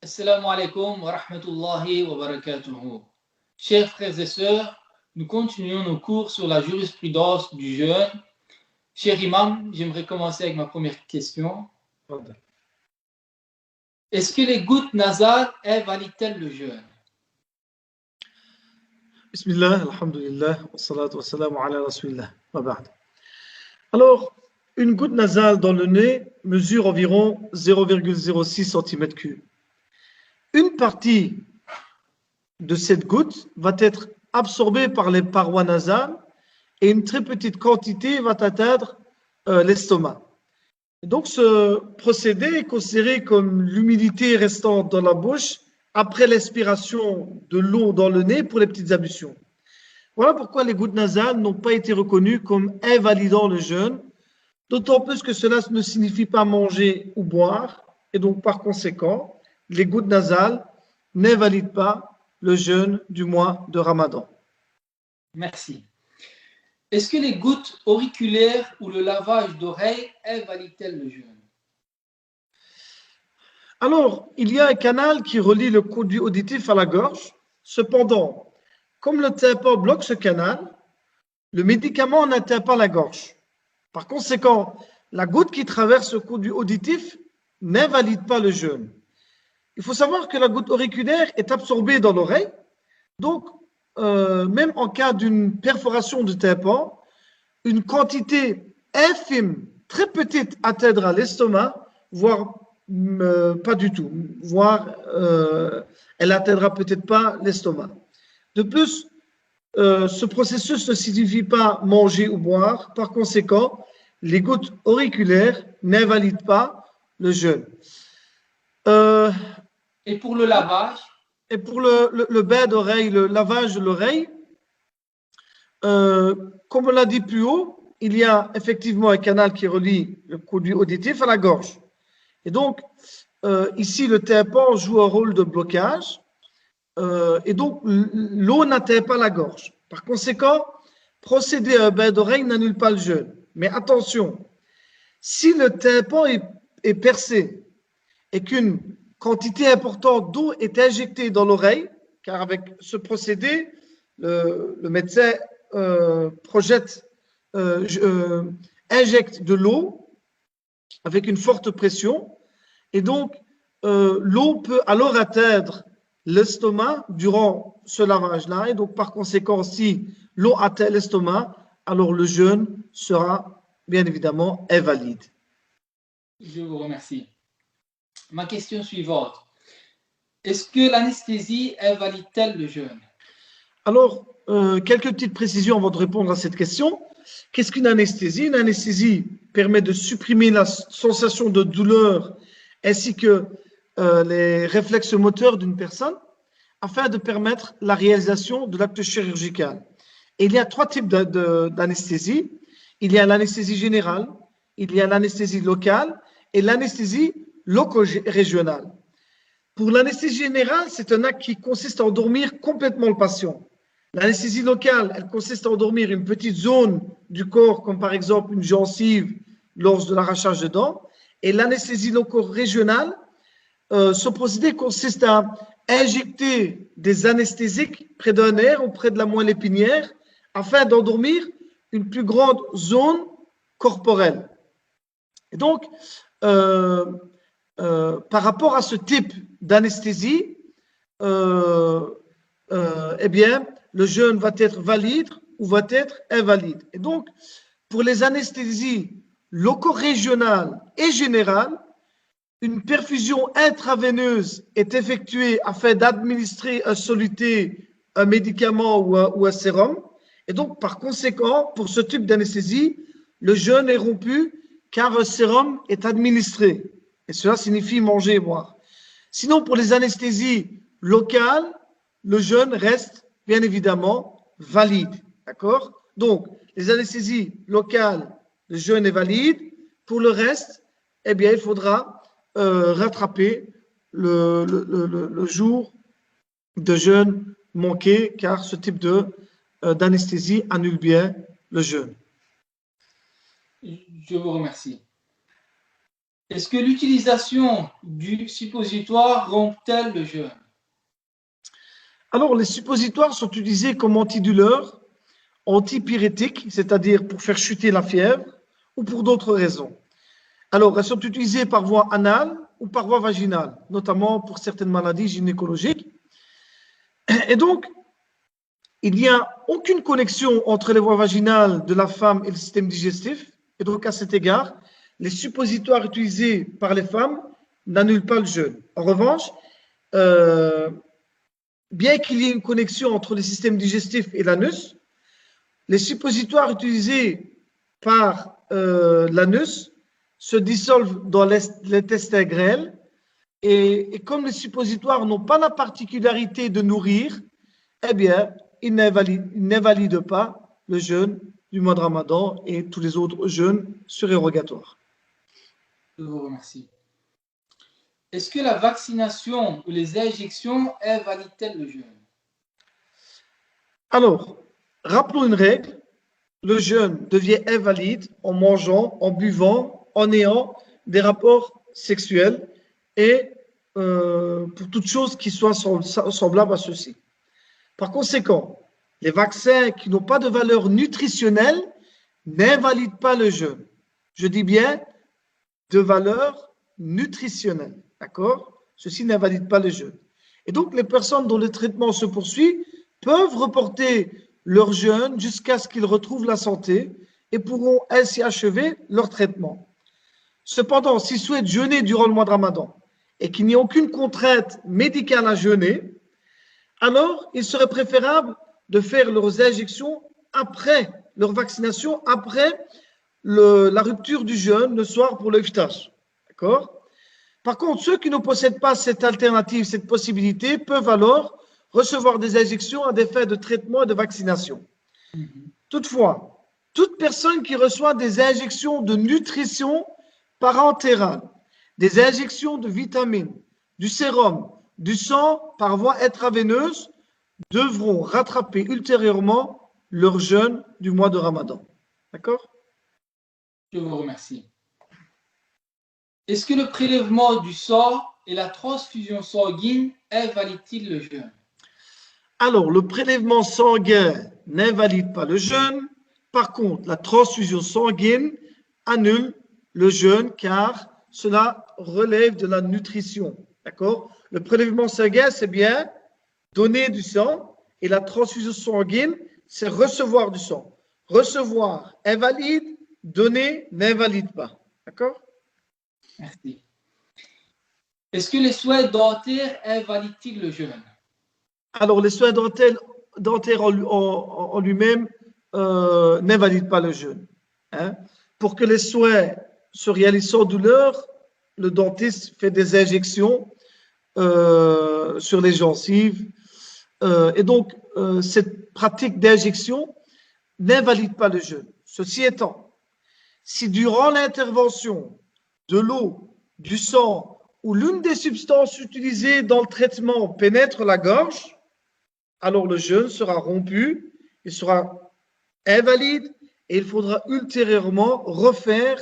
Assalamu alaikum wa rahmatullahi wa barakatuhu. Chers frères et sœurs, nous continuons nos cours sur la jurisprudence du jeûne. Cher imam, j'aimerais commencer avec ma première question. Est-ce que les gouttes nasales invalident-elles le jeûne? Bismillah, alhamdulillah, wa salatu wa salamu ala rasulillah, wa ba'd. Alors, une goutte nasale dans le nez mesure environ 0,06 cm3. Une partie de cette goutte va être absorbée par les parois nasales et une très petite quantité va atteindre l'estomac. Donc, ce procédé est considéré comme l'humidité restante dans la bouche après l'expiration de l'eau dans le nez pour les petites ablutions. Voilà pourquoi les gouttes nasales n'ont pas été reconnues comme invalidant le jeûne, d'autant plus que cela ne signifie pas manger ou boire, et donc par conséquent, les gouttes nasales n'invalident pas le jeûne du mois de Ramadan. Merci. Est-ce que les gouttes auriculaires ou le lavage d'oreilles invalident-elles le jeûne? Alors, il y a un canal qui relie le conduit auditif à la gorge. Cependant, comme le tympan bloque ce canal, le médicament n'atteint pas la gorge. Par conséquent, la goutte qui traverse le conduit auditif n'invalide pas le jeûne. Il faut savoir que la goutte auriculaire est absorbée dans l'oreille. Donc, même en cas d'une perforation du tympan, une quantité infime, très petite, atteindra l'estomac, voire pas du tout, voire elle n'atteindra peut-être pas l'estomac. De plus, ce processus ne signifie pas manger ou boire. Par conséquent, les gouttes auriculaires n'invalident pas le jeûne. Et pour le lavage? Et pour le bain d'oreille, le lavage de l'oreille, comme on l'a dit plus haut, il y a effectivement un canal qui relie le conduit auditif à la gorge. Et donc, ici, le tympan joue un rôle de blocage. Et donc, l'eau n'atteint pas la gorge. Par conséquent, procéder à un bain d'oreille n'annule pas le jeûne. Mais attention, si le tympan est percé et qu'une quantité importante d'eau est injectée dans l'oreille, car avec ce procédé, le médecin injecte de l'eau avec une forte pression, et donc l'eau peut alors atteindre l'estomac durant ce lavage-là, et donc par conséquent, si l'eau atteint l'estomac, alors le jeûne sera bien évidemment invalide. Je vous remercie. Ma question suivante. Est-ce que l'anesthésie invalide-t-elle le jeûne? Alors, quelques petites précisions avant de répondre à cette question. Qu'est-ce qu'une anesthésie? Une anesthésie permet de supprimer la sensation de douleur ainsi que les réflexes moteurs d'une personne afin de permettre la réalisation de l'acte chirurgical. Et il y a trois types d'anesthésie. Il y a l'anesthésie générale, il y a l'anesthésie locale et l'anesthésie loco-régionale. Pour l'anesthésie générale, c'est un acte qui consiste à endormir complètement le patient. L'anesthésie locale, elle consiste à endormir une petite zone du corps, comme par exemple une gencive lors de l'arrachage de dents. Et l'anesthésie loco-régionale, ce procédé consiste à injecter des anesthésiques près d'un nerf ou près de la moelle épinière afin d'endormir une plus grande zone corporelle. Et donc, par rapport à ce type d'anesthésie, eh bien, le jeûne va être valide ou va être invalide. Et donc, pour les anesthésies loco-régionales et générales, une perfusion intraveineuse est effectuée afin d'administrer un soluté, un médicament ou un sérum. Et donc, par conséquent, pour ce type d'anesthésie, le jeûne est rompu car un sérum est administré. Et cela signifie manger et boire. Sinon, pour les anesthésies locales, le jeûne reste bien évidemment valide. D'accord? Donc, les anesthésies locales, le jeûne est valide. Pour le reste, eh bien, il faudra rattraper le jour de jeûne manqué, car ce type d'anesthésie annule bien le jeûne. Je vous remercie. Est-ce que l'utilisation du suppositoire rompt-elle le jeûne? Alors, les suppositoires sont utilisés comme antidouleurs, antipyrétiques, c'est-à-dire pour faire chuter la fièvre, ou pour d'autres raisons. Alors, elles sont utilisées par voie anale ou par voie vaginale, notamment pour certaines maladies gynécologiques. Et donc, il n'y a aucune connexion entre les voies vaginales de la femme et le système digestif. Et donc, à cet égard, les suppositoires utilisés par les femmes n'annulent pas le jeûne. En revanche, bien qu'il y ait une connexion entre le système digestif et l'anus, les suppositoires utilisés par l'anus se dissolvent dans l'intestin grêle et comme les suppositoires n'ont pas la particularité de nourrir, eh bien, ils n'invalident pas le jeûne du mois de Ramadan et tous les autres jeûnes surérogatoires. Je vous remercie. Est-ce que la vaccination ou les injections invalident-elles le jeûne? Alors, rappelons une règle, le jeûne devient invalide en mangeant, en buvant, en ayant des rapports sexuels et pour toute chose qui soit semblable à ceci. Par conséquent, les vaccins qui n'ont pas de valeur nutritionnelle n'invalident pas le jeûne. Je dis bien de valeur nutritionnelle, d'accord? Ceci n'invalide pas le jeûne. Et donc, les personnes dont le traitement se poursuit peuvent reporter leur jeûne jusqu'à ce qu'ils retrouvent la santé et pourront ainsi achever leur traitement. Cependant, s'ils souhaitent jeûner durant le mois de Ramadan et qu'il n'y ait aucune contrainte médicale à jeûner, alors il serait préférable de faire leurs injections après, leur vaccination après la rupture du jeûne le soir pour le iftar. D'accord? Par contre, ceux qui ne possèdent pas cette alternative, cette possibilité, peuvent alors recevoir des injections à des fins de traitement et de vaccination. Toutefois, toute personne qui reçoit des injections de nutrition parentérale, des injections de vitamines, du sérum, du sang par voie intraveineuse devront rattraper ultérieurement leur jeûne du mois de Ramadan. D'accord? Je vous remercie. Est-ce que le prélèvement du sang et la transfusion sanguine invalident-ils le jeûne? Alors, le prélèvement sanguin n'invalide pas le jeûne. Par contre, la transfusion sanguine annule le jeûne car cela relève de la nutrition. D'accord? Le prélèvement sanguin, c'est bien donner du sang et la transfusion sanguine, c'est recevoir du sang. Recevoir invalide, donner n'invalide pas. D'accord? Merci. Est-ce que les soins dentaires invalident-ils le jeûne? Alors, les soins dentaires en lui-même n'invalident pas le jeûne. Hein. Pour que les soins se réalisent sans douleur, le dentiste fait des injections sur les gencives. Et donc, cette pratique d'injection n'invalide pas le jeûne. Ceci étant, si durant l'intervention de l'eau, du sang ou l'une des substances utilisées dans le traitement pénètre la gorge, alors le jeûne sera rompu, il sera invalide et il faudra ultérieurement refaire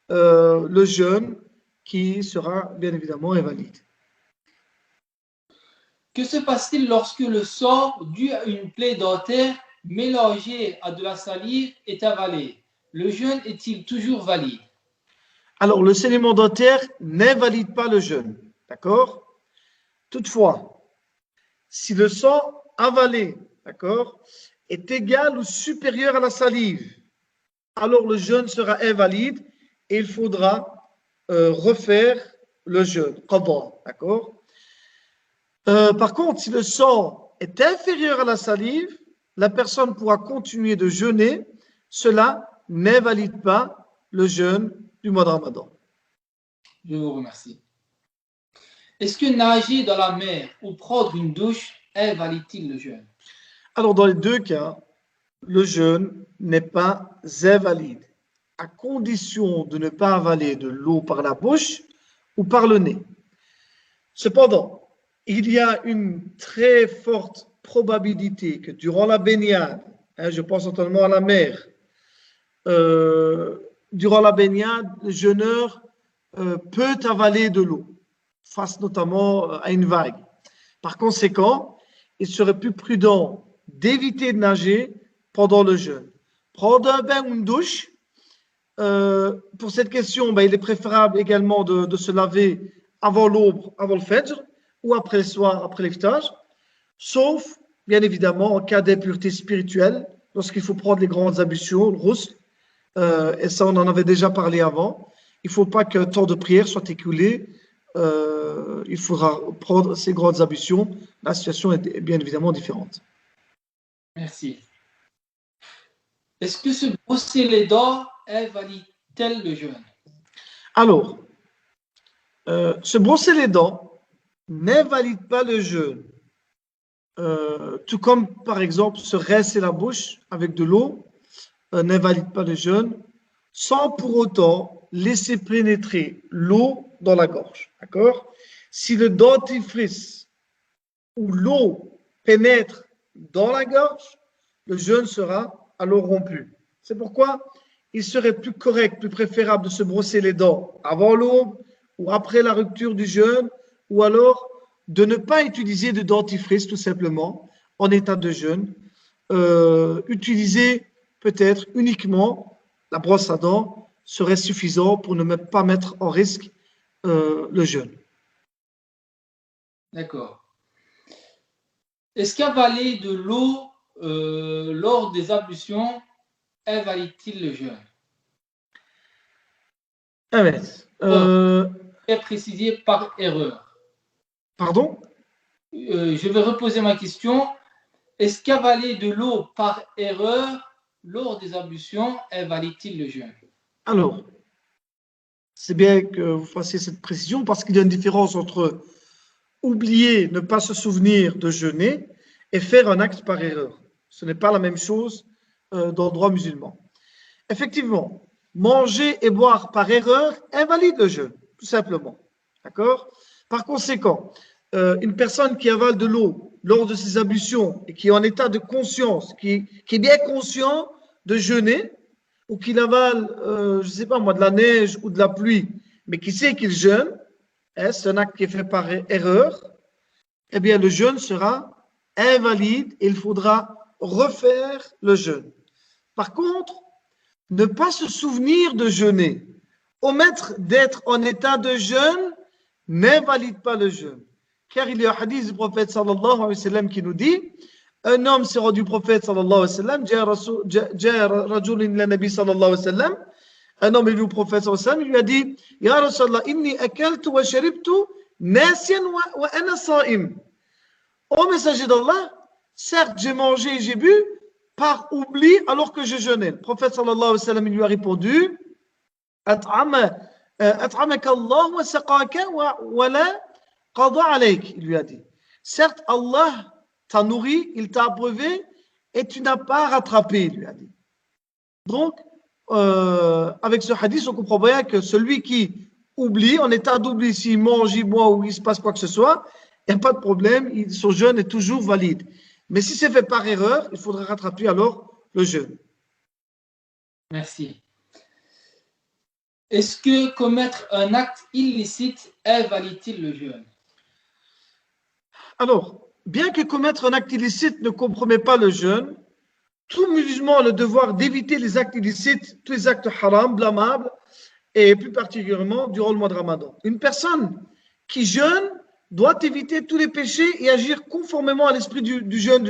le jeûne qui sera bien évidemment invalide. Que se passe-t-il lorsque le sang dû à une plaie dentaire mélangé à de la salive est avalé? Le jeûne est-il toujours valide? Alors, le saignement dentaire n'invalide pas le jeûne, d'accord? Toutefois, si le sang avalé, d'accord, est égal ou supérieur à la salive, alors le jeûne sera invalide et il faudra refaire le jeûne, qada, d'accord? Par contre, si le sang est inférieur à la salive, la personne pourra continuer de jeûner. Cela n'invalide pas le jeûne du mois de Ramadan. Je vous remercie. Est-ce que nager dans la mer ou prendre une douche invalide-t-il le jeûne? Alors, dans les deux cas, le jeûne n'est pas invalide, à condition de ne pas avaler de l'eau par la bouche ou par le nez. Cependant, il y a une très forte probabilité que durant la baignade, je pense notamment à la mer, durant la baignade, le jeûneur peut avaler de l'eau, face notamment à une vague. Par conséquent, il serait plus prudent d'éviter de nager pendant le jeûne. Prendre un bain ou une douche, pour cette question, il est préférable également de se laver avant l'aube, avant le fajr, ou après le soir, après l'iftar, sauf, bien évidemment, en cas d'impureté spirituelle, lorsqu'il faut prendre les grandes ablutions, le ghusl, et ça on en avait déjà parlé avant. Il ne faut pas qu'un temps de prière soit écoulé. Il faudra prendre ces grandes ablutions. La situation est bien évidemment différente. Merci. Est-ce que se brosser les dents invalide-t-elle le jeûne? Alors, se brosser les dents n'invalide pas le jeûne. Tout comme, par exemple, se rincer la bouche avec de l'eau n'invalide pas le jeûne, sans pour autant laisser pénétrer l'eau dans la gorge. D'accord? Si le dentifrice ou l'eau pénètre dans la gorge, le jeûne sera alors rompu. C'est pourquoi il serait plus correct, plus préférable de se brosser les dents avant l'aube ou après la rupture du jeûne, ou alors de ne pas utiliser de dentifrice tout simplement en état de jeûne. Utiliser peut-être uniquement la brosse à dents serait suffisant pour ne pas mettre en risque le jeûne. D'accord. Est-ce qu'avaler de l'eau lors des ablutions invalide-t-il le jeûne? Est précisé par erreur. Pardon? Je vais reposer ma question. Est-ce qu'avaler de l'eau par erreur lors des ablutions invalide-t-il le jeûne? Alors, c'est bien que vous fassiez cette précision parce qu'il y a une différence entre oublier, ne pas se souvenir de jeûner et faire un acte par erreur. Ce n'est pas la même chose dans le droit musulman. Effectivement, manger et boire par erreur invalide le jeûne, tout simplement. D'accord? Par conséquent, une personne qui avale de l'eau lors de ses ablutions et qui est en état de conscience, qui est bien conscient de jeûner, ou qu'il avale, je ne sais pas moi, de la neige ou de la pluie, mais qui sait qu'il jeûne, c'est un acte qui est fait par erreur, eh bien le jeûne sera invalide et il faudra refaire le jeûne. Par contre, ne pas se souvenir de jeûner, omettre d'être en état de jeûne, n'invalide pas le jeûne. Car il y a un hadith du prophète sallallahu alayhi wa sallam qui nous dit, un homme s'est rendu prophète sallallahu alayhi wa sallam, جاء رجل إلى النبي صلى الله عليه وسلم, un homme est venu au prophète sallallahu alayhi wa sallam, il lui a dit, Ya Rasulallah, inni akaltu wa sharibtu nasiyan wa ana sa'im. Ô messager d'Allah, certes j'ai mangé et j'ai bu par oubli alors que je jeûnais. Le prophète sallallahu alayhi wa sallam il lui a répondu, أطعمك الله وسقاك ولا قضى عليك. Il lui a dit, certes Allah t'a nourri, il t'a abreuvé et tu n'as pas rattrapé, il lui a dit. Donc, avec ce hadith, on comprend bien que celui qui oublie, en état d'oubli, s'il mange, il boit ou il se passe quoi que ce soit, il n'y a pas de problème, son jeûne est toujours valide. Mais si c'est fait par erreur, il faudrait rattraper alors le jeûne. Merci. Est-ce que commettre un acte illicite invalide-t-il le jeûne? Alors, bien que commettre un acte illicite ne compromet pas le jeûne, tout musulman a le devoir d'éviter les actes illicites, tous les actes haram, blâmables, et plus particulièrement durant le mois de Ramadan. Une personne qui jeûne doit éviter tous les péchés et agir conformément à l'esprit du jeûne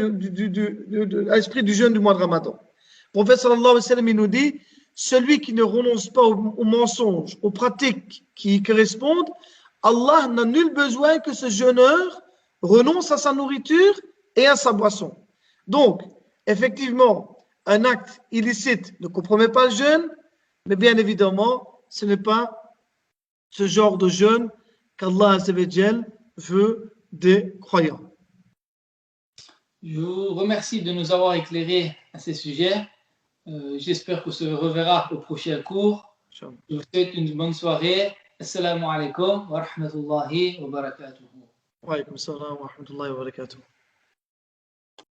du mois de Ramadan. Le prophète sallallahu alayhi wa sallam il nous dit, celui qui ne renonce pas aux mensonges, aux pratiques qui correspondent, Allah n'a nul besoin que ce jeûneur renonce à sa nourriture et à sa boisson. Donc, effectivement, un acte illicite ne compromet pas le jeûne, mais bien évidemment, ce n'est pas ce genre de jeûne qu'Allah Azza wa Jal veut des croyants. Je vous remercie de nous avoir éclairés à ces sujets. J'espère qu'on se reverra au prochain cours. Je vous souhaite une bonne soirée. Assalamu alaikum wa rahmatullahi wa barakatuh. Wa alaikum salam wa rahmatullahi wa barakatuh.